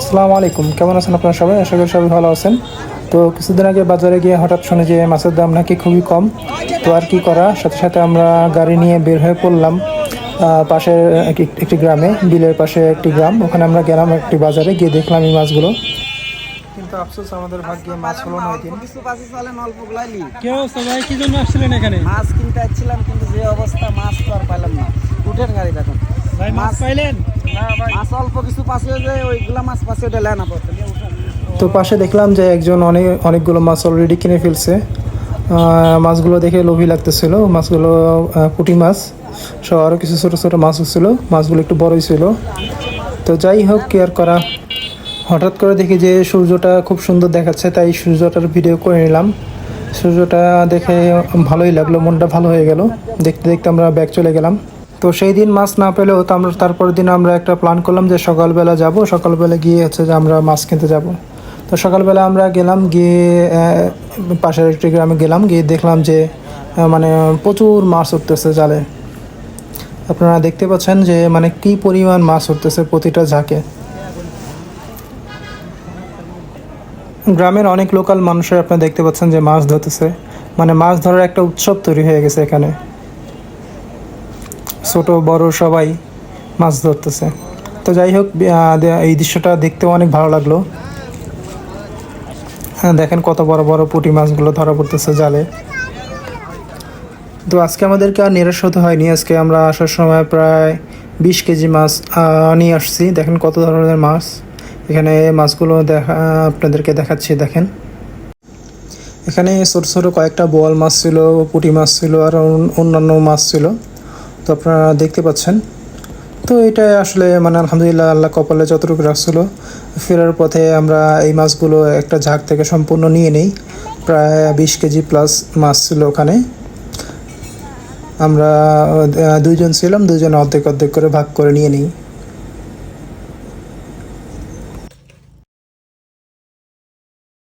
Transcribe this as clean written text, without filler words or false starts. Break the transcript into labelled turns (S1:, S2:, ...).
S1: আসসালামু আলাইকুম, কেমন আছেন আপনারা সবাই? আশা করি সবাই ভালো আছেন। তো কিছুদিন আগে বাজারে গিয়ে হঠাৎ শুনে যে মাছের দাম নাকি খুবই কম। তো আর কি করা, সাথে সাথে আমরা গাড়ি নিয়ে বের হয়ে পড়লাম পাশের একটি গ্রামে, বিলের পাশে একটি গ্রাম। ওখানে আমরা গেলাম একটি বাজারে, গিয়ে দেখলাম এই মাছগুলো। কিন্তু আফসোস, আমাদের ভাগ্যে মাছ হলো না ওই দিন।
S2: কিছু পাশে চলেন অল্প গুলাইলি
S3: কি অবস্থা ভাই? কি জন্য আসছিলেন এখানে?
S2: মাছ কিনতে আসছিলাম, কিন্তু যে অবস্থা মাছ তো আর পাইলাম না। উঠেন গাড়ি দেখুন
S3: ভাই মাছ পাইলেন?
S2: না ভাই, মাছ অল্প কিছু পাশে যে ওইগুলা মাছ পাশে ওটা লেনা পড়তে।
S1: তো পাশে দেখলাম যে একজন অনেকগুলো মাছ অলরেডি কিনে ফেলছে। মাছগুলো দেখে লোভী লাগতেছিল। মাছগুলো পুঁটি মাছ সহ আরও কিছু ছোটো ছোটো মাছও ছিল। মাছগুলো একটু বড়ই ছিল। তো যাই হোক, কি আর করা। হঠাৎ করে দেখি যে সূর্যটা খুব সুন্দর দেখাচ্ছে, তাই সূর্যটার ভিডিও করে নিলাম। সূর্যটা দেখে ভালোই লাগলো, মনটা ভালো হয়ে গেল। দেখতে দেখতে আমরা ব্যাক চলে গেলাম। তো সেই দিন মাছ না পেলেও তো আমরা তারপরের দিন আমরা একটা প্ল্যান করলাম যে সকালবেলা যাব। সকালবেলা গিয়ে যে আমরা মাছ কিনতে যাব। তো সকালবেলা আমরা গেলাম, গিয়ে পাশের একটি গ্রামে গেলাম, গিয়ে দেখলাম যে মানে প্রচুর মাছ উঠতেছে জালে। আপনারা দেখতে পাচ্ছেন যে মানে কি পরিমাণ মাছ উঠতেছে প্রতিটা ঝাঁকে। গ্রামের অনেক লোকাল মানুষের আপনারা দেখতে পাচ্ছেন যে মাছ ধরতেছে। মানে মাছ ধরার একটা উৎসব তৈরি হয়ে গেছে এখানে। ছোট বড় সবাই মাছ ধরতেছে। তো যাই হোক, এই দৃশ্যটা দেখতেও অনেক ভালো লাগলো। হ্যাঁ, দেখেন কত বড় বড় পুঁটি মাছগুলো ধরা পড়তেছে জালে। তো আজকে আমাদেরকে আর নিরাশ হতে হয়নি। আজকে আমরা আসার সময় প্রায় 20 কেজি মাছ নিয়ে আসছি। দেখেন কত ধরনের মাছ। এখানে মাছগুলো আপনাদেরকে দেখাচ্ছি। দেখেন এখানে ছোটো ছোটো কয়েকটা বোয়াল মাছ ছিল, পুঁটি মাছ ছিল, আর অন্যান্য মাছ ছিল। তো আপনারা দেখতে পাচ্ছেন। তো এটা আসলে মানে আলহামদুলিল্লাহ, আল্লাহ কপালে যতটুকু রাখছিল। ফেরার পথে আমরা এই মাছগুলো একটা ঝাঁক থেকে সম্পূর্ণ নিয়ে নিই। প্রায় 20 কেজি প্লাস মাছ ছিল ওখানে। আমরা দুইজন ছিলাম, দুইজনে অর্ধেক অর্ধেক করে ভাগ করে নিয়ে নিই।